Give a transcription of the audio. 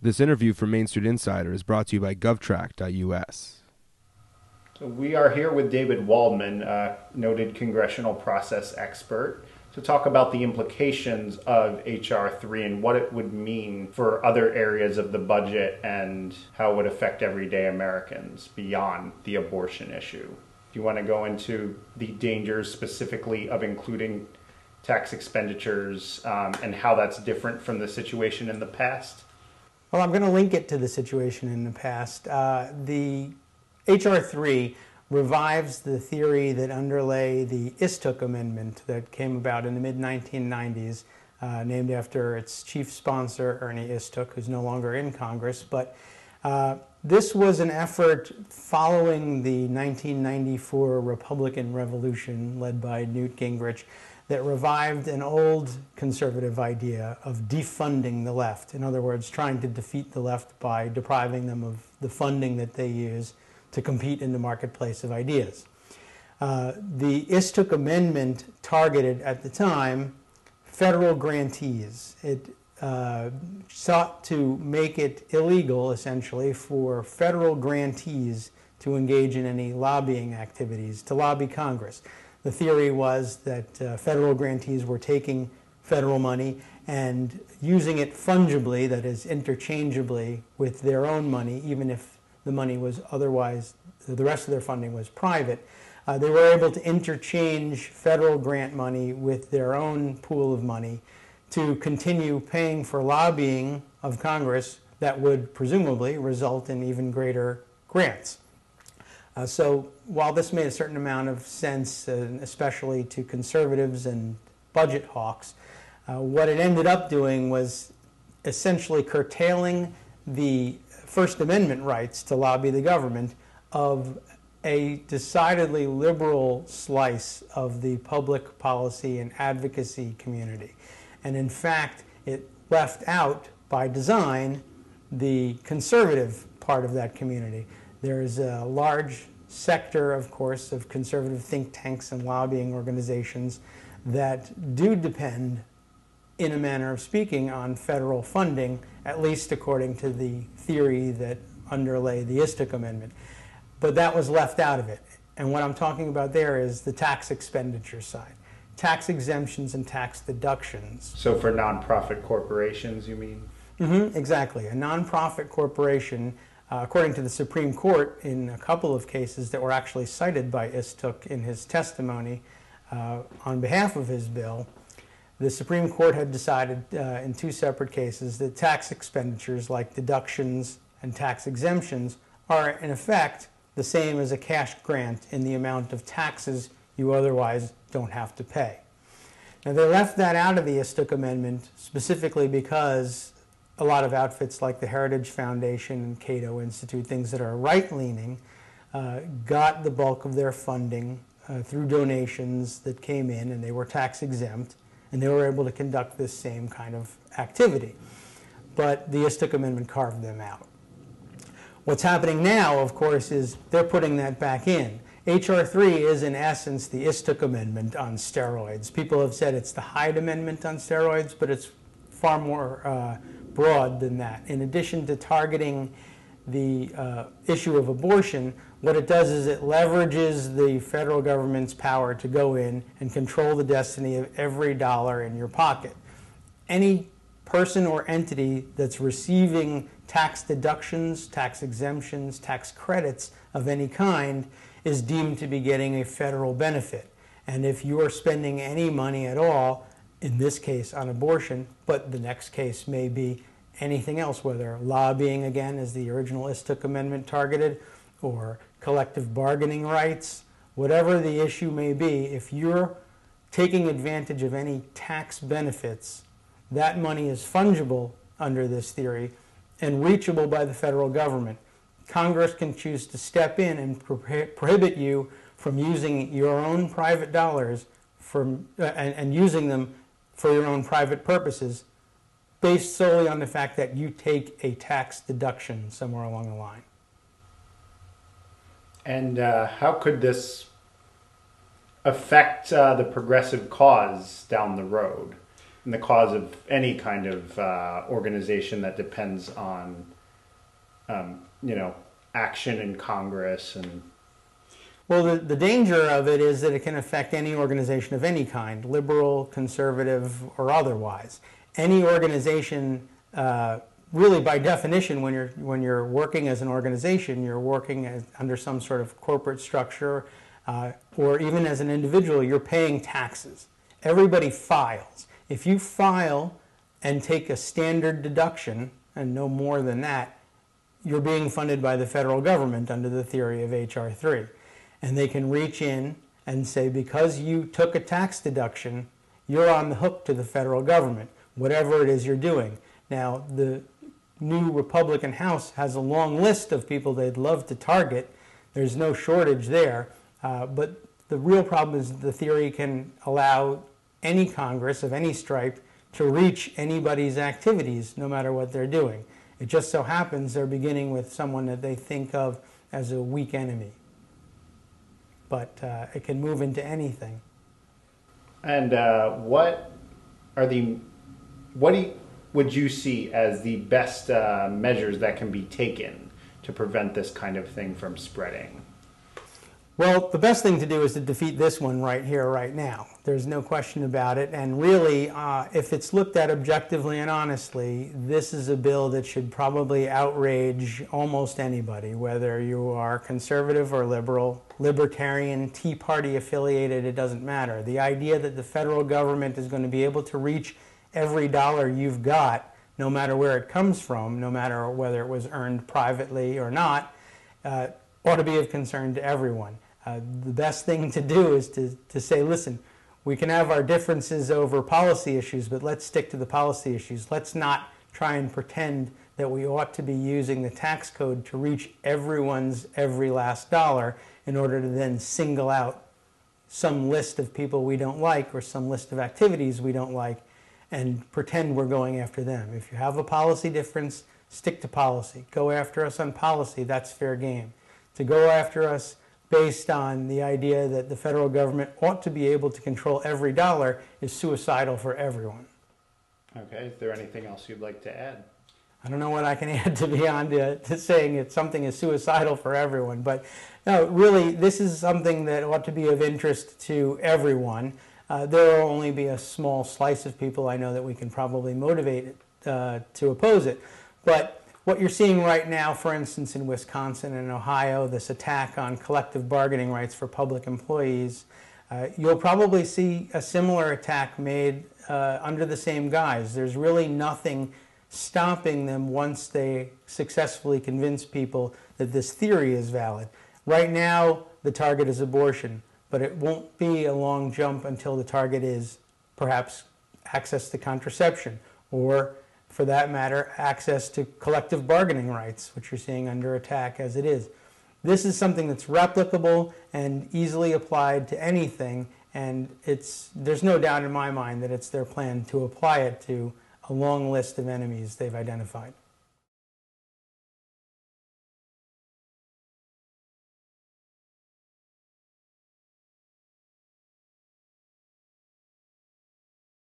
This interview from Main Street Insider is brought to you by govtrack.us. So we are here with David Waldman, a noted congressional process expert, to talk about the implications of H.R. 3 and what it would mean for other areas of the budget and how it would affect everyday Americans beyond the abortion issue. Do you want to go into the dangers specifically of including tax expenditures and how that's different from the situation in the past? Well, I'm going to link it to the situation in the past. The H.R. 3 revives the theory that underlay the Istook Amendment that came about in the mid-1990s, named after its chief sponsor, Ernie Istook, who's no longer in Congress. But this was an effort following the 1994 Republican Revolution led by Newt Gingrich that revived an old conservative idea of defunding the left. In other words, trying to defeat the left by depriving them of the funding that they use to compete in the marketplace of ideas. The Istook Amendment targeted, at the time, federal grantees. It sought to make it illegal, essentially, for federal grantees to engage in any lobbying activities, to lobby Congress. The theory was that federal grantees were taking federal money and using it fungibly, that is, interchangeably, with their own money, even if the money was otherwise, the rest of their funding was private. They were able to interchange federal grant money with their own pool of money to continue paying for lobbying of Congress that would presumably result in even greater grants. So while this made a certain amount of sense, especially to conservatives and budget hawks, what it ended up doing was essentially curtailing the First Amendment rights to lobby the government of a decidedly liberal slice of the public policy and advocacy community. And in fact, it left out, by design, the conservative part of that community. There is a large sector, of course, of conservative think tanks and lobbying organizations that do depend, in a manner of speaking, on federal funding, at least according to the theory that underlay the Istook Amendment. But that was left out of it. And what I'm talking about there is the tax expenditure side. Tax exemptions and tax deductions. So for nonprofit corporations, you mean? Mm-hmm, exactly. A nonprofit corporation, according to the Supreme Court, in a couple of cases that were actually cited by Istook in his testimony on behalf of his bill, the Supreme Court had decided in two separate cases that tax expenditures like deductions and tax exemptions are, in effect, the same as a cash grant in the amount of taxes you otherwise don't have to pay. Now, they left that out of the Istook Amendment specifically because a lot of outfits like the Heritage Foundation and Cato Institute, things that are right-leaning, got the bulk of their funding through donations that came in, and they were tax exempt, and they were able to conduct this same kind of activity. But the Istook Amendment carved them out. What's happening now, of course, is they're putting that back in. H.R. 3 is, in essence, the Istook Amendment on steroids. People have said it's the Hyde Amendment on steroids, but it's far more broad than that. In addition to targeting the issue of abortion, what it does is it leverages the federal government's power to go in and control the destiny of every dollar in your pocket. Any person or entity that's receiving tax deductions, tax exemptions, tax credits of any kind is deemed to be getting a federal benefit. And if you are spending any money at all, in this case on abortion, but the next case may be anything else, whether lobbying, again, as the original Istook Amendment targeted, or collective bargaining rights, whatever the issue may be, if you're taking advantage of any tax benefits, that money is fungible under this theory and reachable by the federal government. Congress can choose to step in and prohibit you from using your own private dollars and using them for your own private purposes, based solely on the fact that you take a tax deduction somewhere along the line. And how could this affect the progressive cause down the road? in the cause of any kind of organization that depends on, action in Congress and. Well, the danger of it is that it can affect any organization of any kind, liberal, conservative, or otherwise. Any organization, really by definition, when you're working as an organization, you're working under some sort of corporate structure, or even as an individual, you're paying taxes. Everybody files. If you file and take a standard deduction, and no more than that, you're being funded by the federal government under the theory of H.R. 3. And they can reach in and say, because you took a tax deduction, you're on the hook to the federal government, whatever it is you're doing. Now, the new Republican House has a long list of people they'd love to target. There's no shortage there. But the real problem is the theory can allow any Congress of any stripe to reach anybody's activities, no matter what they're doing. It just so happens they're beginning with someone that they think of as a weak enemy. But it can move into anything. And would you see as the best measures that can be taken to prevent this kind of thing from spreading? Well, the best thing to do is to defeat this one right here, right now. There's no question about it. And really, if it's looked at objectively and honestly, this is a bill that should probably outrage almost anybody, whether you are conservative or liberal, libertarian, Tea Party affiliated, it doesn't matter. The idea that the federal government is going to be able to reach every dollar you've got, no matter where it comes from, no matter whether it was earned privately or not, ought to be of concern to everyone. The best thing to do is to say, listen, we can have our differences over policy issues, but let's stick to the policy issues. Let's not try and pretend that we ought to be using the tax code to reach everyone's every last dollar in order to then single out some list of people we don't like or some list of activities we don't like and pretend we're going after them. If you have a policy difference, stick to policy. Go after us on policy, that's fair game. To go after us based on the idea that the federal government ought to be able to control every dollar is suicidal for everyone. Okay, is there anything else you'd like to add? I don't know what I can add to beyond to saying that something is suicidal for everyone, but no, really, this is something that ought to be of interest to everyone. There will only be a small slice of people I know that we can probably motivate to oppose it, but what you're seeing right now, for instance, in Wisconsin and Ohio, this attack on collective bargaining rights for public employees, you'll probably see a similar attack made under the same guise. There's really nothing stopping them once they successfully convince people that this theory is valid. Right now, the target is abortion, but it won't be a long jump until the target is perhaps access to contraception or, for that matter, access to collective bargaining rights, which you're seeing under attack as it is. This is something that's replicable and easily applied to anything, and there's no doubt in my mind that it's their plan to apply it to a long list of enemies they've identified.